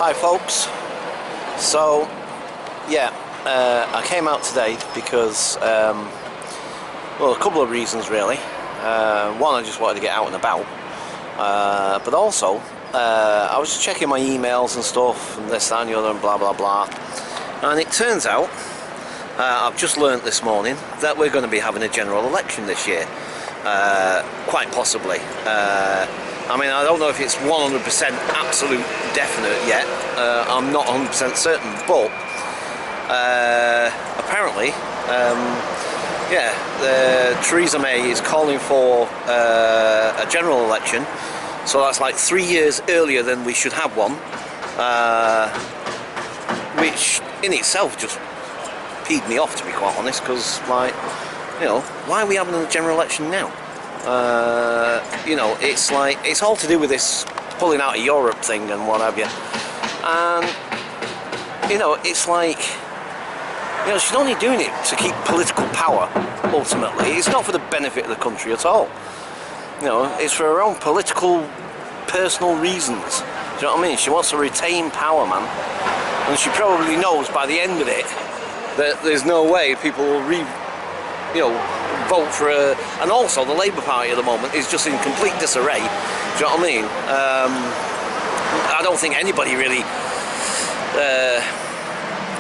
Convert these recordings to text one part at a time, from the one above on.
Hi folks, so yeah, I came out today because, well, a couple of reasons really. One, I just wanted to get out and about, but also I was just checking my emails and stuff and this, that and the other and blah blah blah, and it turns out I've just learnt this morning that we're going to be having a general election this year, quite possibly. I mean, I don't know if it's 100% absolute definite yet. I'm not 100% certain, but apparently, Theresa May is calling for a general election, so that's like 3 years earlier than we should have one, which in itself just peed me off, to be quite honest, because, like, you know, why are we having a general election now? You know, it's like, it's all to do with this pulling out of Europe thing and what have you, and you know, it's like, you know, she's only doing it to keep political power. Ultimately, it's not for the benefit of the country at all. You know, it's for her own political, personal reasons. Do you know what I mean? She wants to retain power, man, and she probably knows by the end of it that there's no way people will vote for her. And also the Labour Party at the moment is just in complete disarray. Do you know what I mean? I don't think anybody really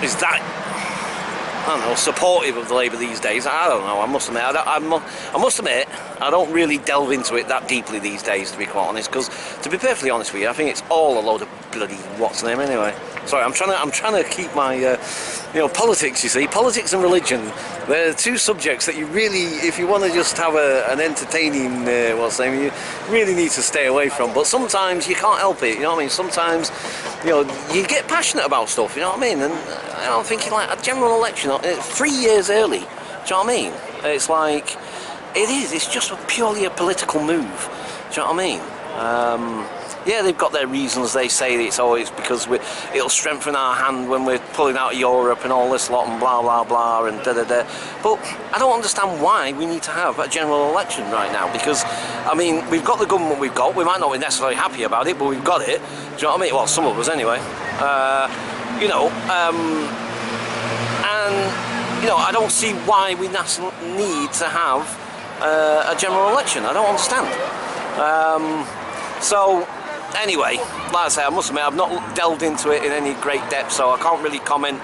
is that, I don't know, supportive of the Labour these days. I don't know, I must admit, I don't really delve into it that deeply these days, to be quite honest, because, to be perfectly honest with you, I think it's all a load of bloody what's name anyway. Sorry, I'm trying to keep my, you know, politics, you see, politics and religion, they're two subjects that you really, if you want to just have an entertaining, what's the name, you really need to stay away from. But sometimes you can't help it, you know what I mean? Sometimes, you know, you get passionate about stuff, you know what I mean? And I'm thinking, like, a general election, 3 years early, do you know what I mean? It's like, it's just purely a political move, do you know what I mean? Yeah, they've got their reasons. They say it's always because it'll strengthen our hand when we're pulling out of Europe and all this lot and blah blah blah and da da da. But I don't understand why we need to have a general election right now, because, I mean, we've got the government we've got. We might not be necessarily happy about it, but we've got it. Do you know what I mean? Well, some of us anyway. You know, and you know, I don't see why we need to have a general election. I don't understand. So anyway, like I say, I must admit, I've not delved into it in any great depth, so I can't really comment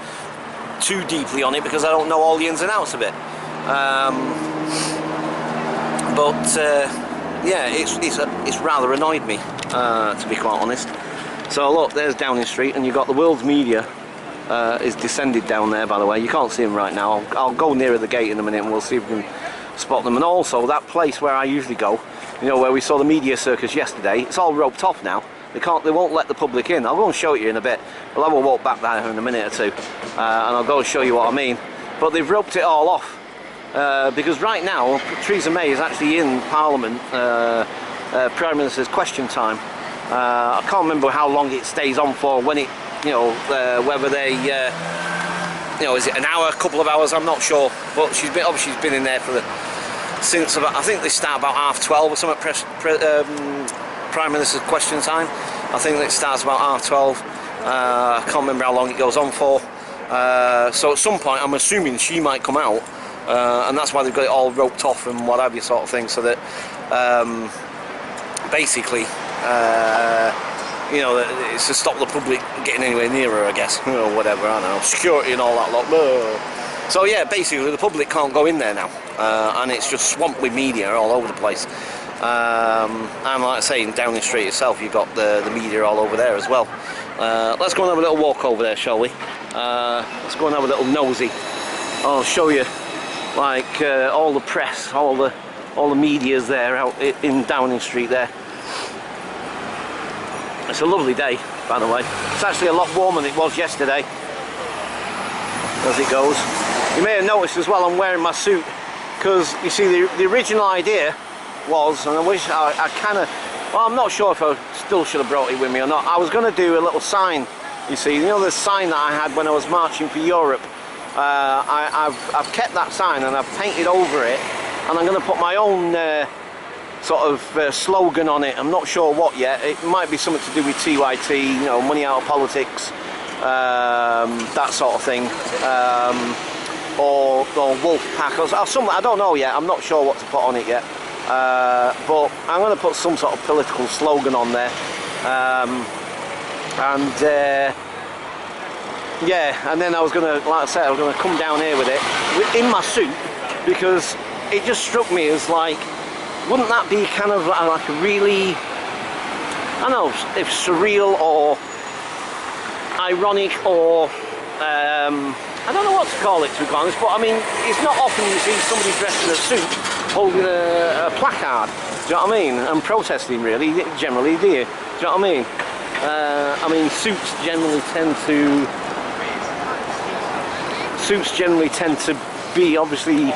too deeply on it because I don't know all the ins and outs of it. Yeah, it's rather annoyed me, to be quite honest. So look, there's Downing Street, and you've got the world's media is descended down there, by the way. You can't see them right now. I'll go nearer the gate in a minute and we'll see if we can spot them. And also, that place where I usually go, you know, where we saw the media circus yesterday, it's all roped off now. They won't let the public in. I'll go and show it you in a bit. Well, I will walk back there in a minute or two, and I'll go and show you what I mean. But they've roped it all off, because right now, Theresa May is actually in Parliament, Prime Minister's question time. I can't remember how long it stays on for, when it, you know, whether they, you know, is it an hour, a couple of hours, I'm not sure. But she's been in there for since about, I think they start about 12:30 or something, Prime Minister's question time. I think it starts about 12:30. I can't remember how long it goes on for. So at some point, I'm assuming she might come out, and that's why they've got it all roped off and what have you, sort of thing, so that basically, you know, it's to stop the public getting anywhere near her, I guess, or whatever, I don't know, security and all that lot. So yeah, basically the public can't go in there now, and it's just swamped with media all over the place. And like I say, in Downing Street itself, you've got the media all over there as well. Let's go and have a little walk over there, shall we? Let's go and have a little nosy. I'll show you, like, all the press, all the media's there out in Downing Street there. It's a lovely day, by the way. It's actually a lot warmer than it was yesterday, as it goes. You may have noticed as well, I'm wearing my suit, because you see the original idea was, and I wish I kind of, well, I'm not sure if I still should have brought it with me or not. I was going to do a little sign, you see, you know the sign that I had when I was marching for Europe. I've kept that sign and I've painted over it, and I'm going to put my own sort of slogan on it. I'm not sure what yet. It might be something to do with TYT, you know, money out of politics, that sort of thing, or Wolfpack or something. I don't know yet. I'm not sure what to put on it yet. But I'm going to put some sort of political slogan on there, yeah, and then I was going to, like I said, I was going to come down here with it in my suit, because it just struck me as like, wouldn't that be kind of like a really, I don't know if surreal or ironic or I don't know what to call it, to be honest, but I mean, it's not often you see somebody dressed in a suit holding a placard, do you know what I mean, and protesting really, generally, do you? Do you know what I mean? Suits generally tend to be obviously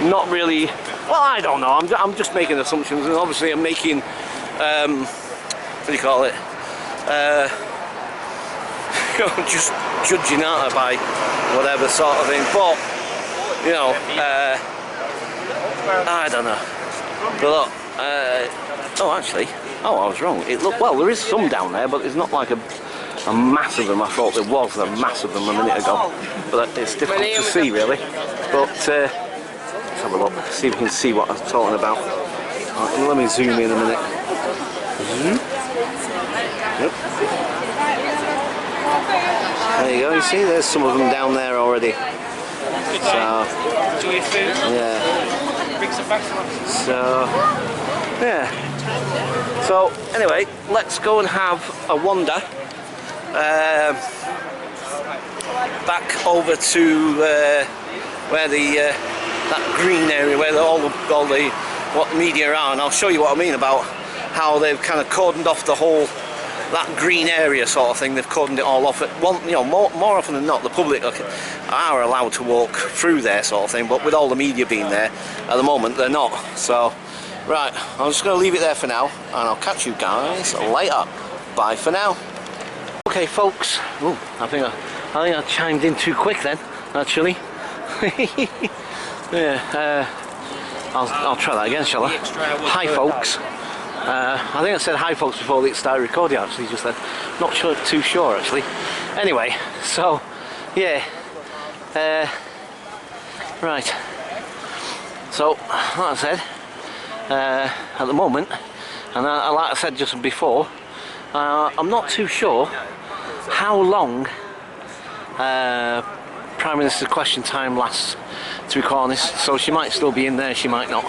not really, well, I don't know, I'm just making assumptions, and obviously I'm making, what do you call it, just judging out by whatever sort of thing, but, you know, I don't know, but look, oh actually, oh I was wrong, it looked, well there is some down there, but it's not like a mass of them. I thought there was a mass of them a minute ago, but it's difficult to see really, but let's have a look, see if we can see what I'm talking about. Right, let me zoom in a minute. Yep. There you go, you see there's some of them down there already. So, yeah. So, anyway, let's go and have a wander back over to where that green area, where all the what media are, and I'll show you what I mean about how they've kind of cordoned off the whole, that green area sort of thing. They've cordoned it all off. You know, more often than not, the public are allowed to walk through there, sort of thing. But with all the media being there, at the moment they're not. So, right, I'm just going to leave it there for now, and I'll catch you guys later. Bye for now. Okay, folks. Ooh, I think I chimed in too quick then. Actually. Yeah. I'll try that again, shall I? Hi, folks. I think I said hi folks before they started recording, actually, just then. Not too sure actually. Anyway, so yeah, right, so like I said, at the moment, and like I said just before, I'm not too sure how long Prime Minister's question time lasts, to be quite honest. So she might still be in there, she might not.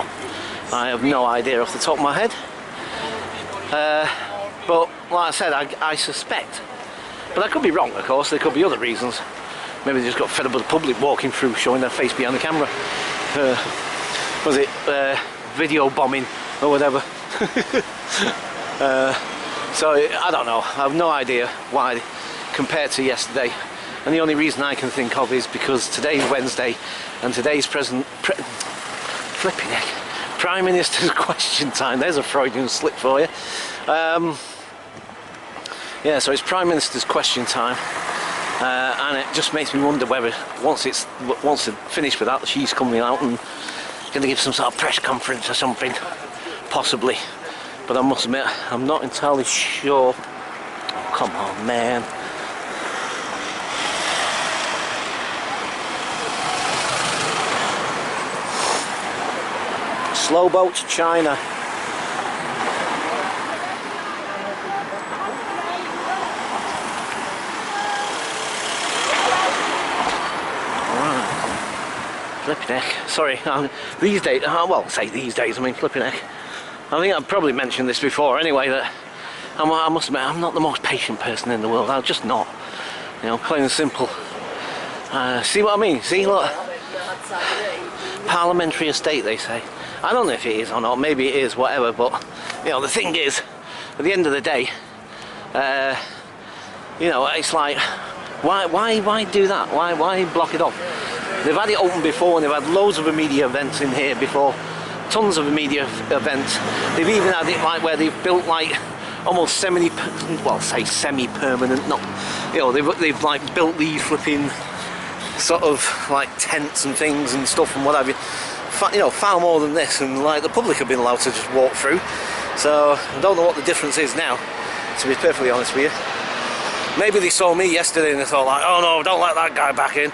I have no idea off the top of my head. But like I said, I suspect, but I could be wrong, of course. There could be other reasons. Maybe they just got fed up with the public walking through, showing their face behind the camera. Was it video bombing or whatever? So I don't know. I have no idea why compared to yesterday. And the only reason I can think of is because today's Wednesday, and today's flipping heck. Prime Minister's question time. There's a Freudian slip for you. Yeah, so it's Prime Minister's question time, and it just makes me wonder whether once they're finished with that, she's coming out and going to give some sort of press conference or something, possibly. But I must admit, I'm not entirely sure. Oh, come on, man. Slow boat to China. Flipping heck. Sorry, these days, well, say these days, I mean flipping heck. I think I've probably mentioned this before anyway, that I must admit, I'm not the most patient person in the world. I'm just not. You know, plain and simple. See what I mean? See, look. Parliamentary estate, they say. I don't know if it is or not, maybe it is, whatever, but, you know, the thing is, at the end of the day, you know, it's like, why do that? Why block it off? They've had it open before, and they've had loads of media events in here before, tons of media events. They've even had it like where they've built like almost semi-permanent, not, you know, they've like built these flipping sort of like tents and things and stuff and what have you far more than this, and like the public have been allowed to just walk through. So I don't know what the difference is now, to be perfectly honest with you. Maybe they saw me yesterday and they thought like, oh no, don't let that guy back in.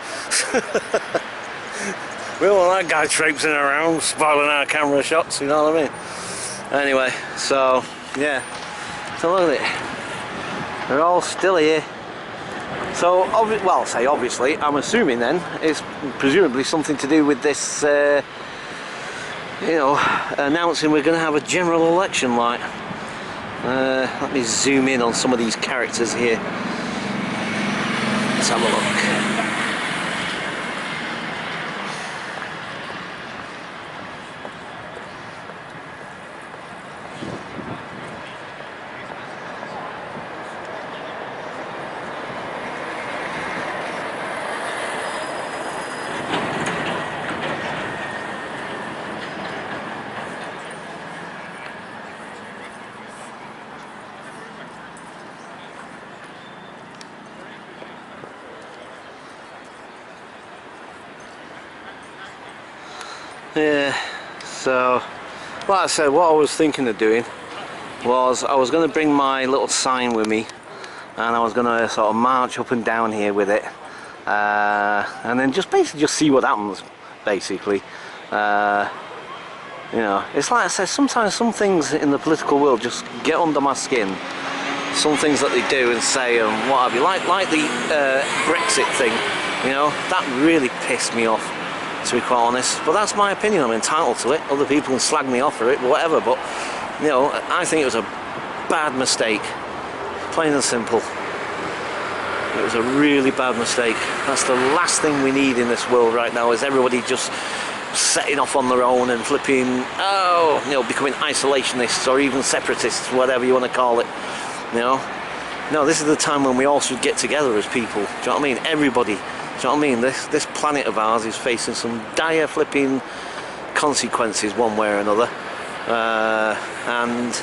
We don't want that guy traipsing around, spoiling our camera shots, you know what I mean? Anyway, so yeah, so look at it. They're all still here. So, well, say obviously, I'm assuming then it's presumably something to do with this, announcing we're going to have a general election. Like, let me zoom in on some of these characters here. Let's have a look. Yeah, so like I said, what I was thinking of doing was I was going to bring my little sign with me, and I was going to sort of march up and down here with it, and then just basically just see what happens, basically. It's like I said, sometimes some things in the political world just get under my skin. Some things that they do and say and what have you, like the Brexit thing, that really pissed me off, to be quite honest. But that's my opinion, I'm entitled to it. Other people can slag me off for it, whatever, but I think it was a bad mistake, plain and simple. It was a really bad mistake. That's the last thing we need in this world right now, is everybody just setting off on their own and flipping, becoming isolationists or even separatists, whatever you want to call it. No, this is the time when we all should get together as people. Do you know what I mean? Everybody. Do you know what I mean? This planet of ours is facing some dire flipping consequences one way or another, and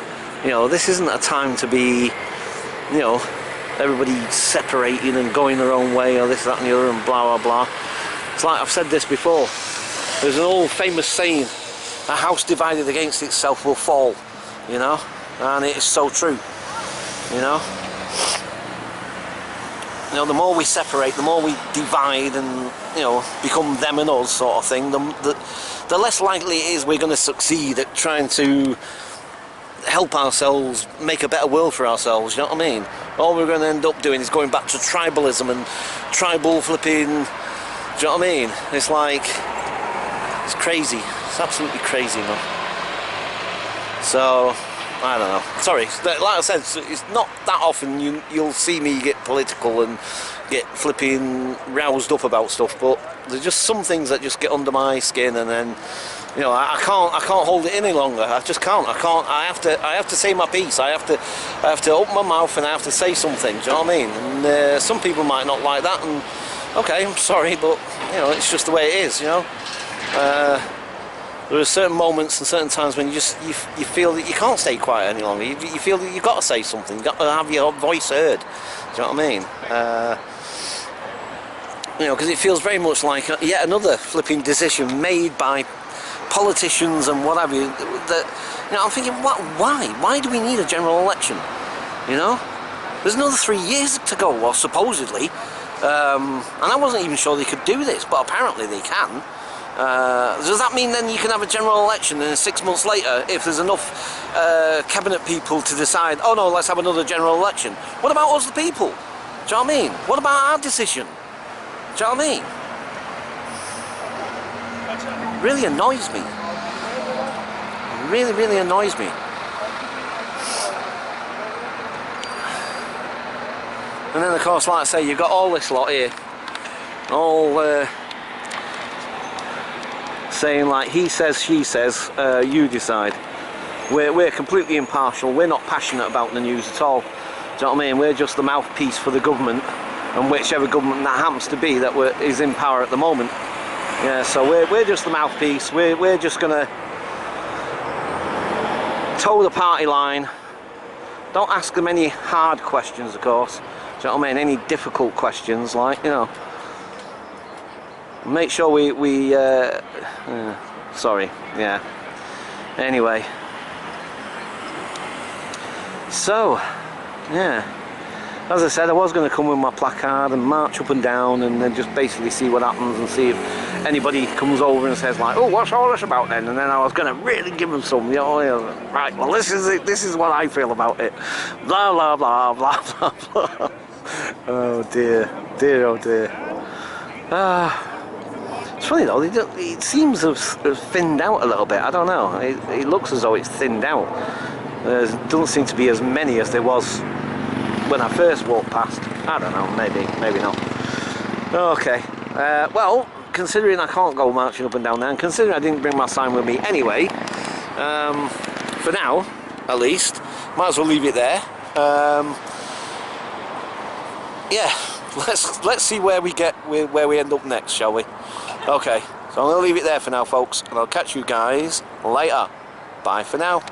this isn't a time to be everybody separating and going their own way or this, that and the other and blah blah blah. It's like I've said this before, there's an old famous saying, a house divided against itself will fall, and it is so true. The more we separate, the more we divide and become them and us sort of thing, the less likely it is we're going to succeed at trying to help ourselves make a better world for ourselves. You know what I mean? All we're going to end up doing is going back to tribalism and tribal flipping. Do you know what I mean? It's like, it's crazy. It's absolutely crazy, man. So I don't know. Sorry, like I said, it's not that often you'll see me get political and get flipping roused up about stuff, but there's just some things that just get under my skin, and then I can't hold it any longer. I just can't. I have to say my piece. I have to open my mouth and I have to say something. Do you know what I mean? And some people might not like that, and okay, I'm sorry, but it's just the way it is. There are certain moments and certain times when you feel that you can't stay quiet any longer. You feel that you've got to say something. You've got to have your voice heard. Do you know what I mean? Because it feels very much like yet another flipping decision made by politicians and what have you. That I'm thinking, why do we need a general election? There's another 3 years to go, well, supposedly, and I wasn't even sure they could do this, but apparently they can. Does that mean then you can have a general election and 6 months later, if there's enough cabinet people to decide, oh no, let's have another general election? What about us the people? Do you know what I mean? What about our decision? Do you know what I mean? Really annoys me. Really, really annoys me. And then of course, like I say, you've got all this lot here, all saying like, he says, she says, you decide. We're completely impartial. We're not passionate about the news at all. Do you know what I mean? We're just the mouthpiece for the government, and whichever government that happens to be that is in power at the moment. Yeah, so we're just the mouthpiece. We're just gonna toe the party line. Don't ask them any hard questions, of course. Do you know what I mean? Any difficult questions, like, Make sure we Sorry, yeah. Anyway. So, yeah. As I said, I was going to come with my placard and march up and down and then just basically see what happens and see if anybody comes over and says like, oh, what's all this about then? And then I was going to really give them some, you know, right, well this is it, this is what I feel about it. Blah, blah, blah, blah, blah, blah. Oh dear, dear, oh dear. It's funny though, it seems to have thinned out a little bit, I don't know. It looks as though it's thinned out. There doesn't seem to be as many as there was when I first walked past. I don't know, maybe not. Okay, well, considering I can't go marching up and down there, and considering I didn't bring my sign with me anyway, for now, at least, might as well leave it there. Yeah, let's see where we end up next, shall we? Okay, so I'm going to leave it there for now, folks, and I'll catch you guys later. Bye for now.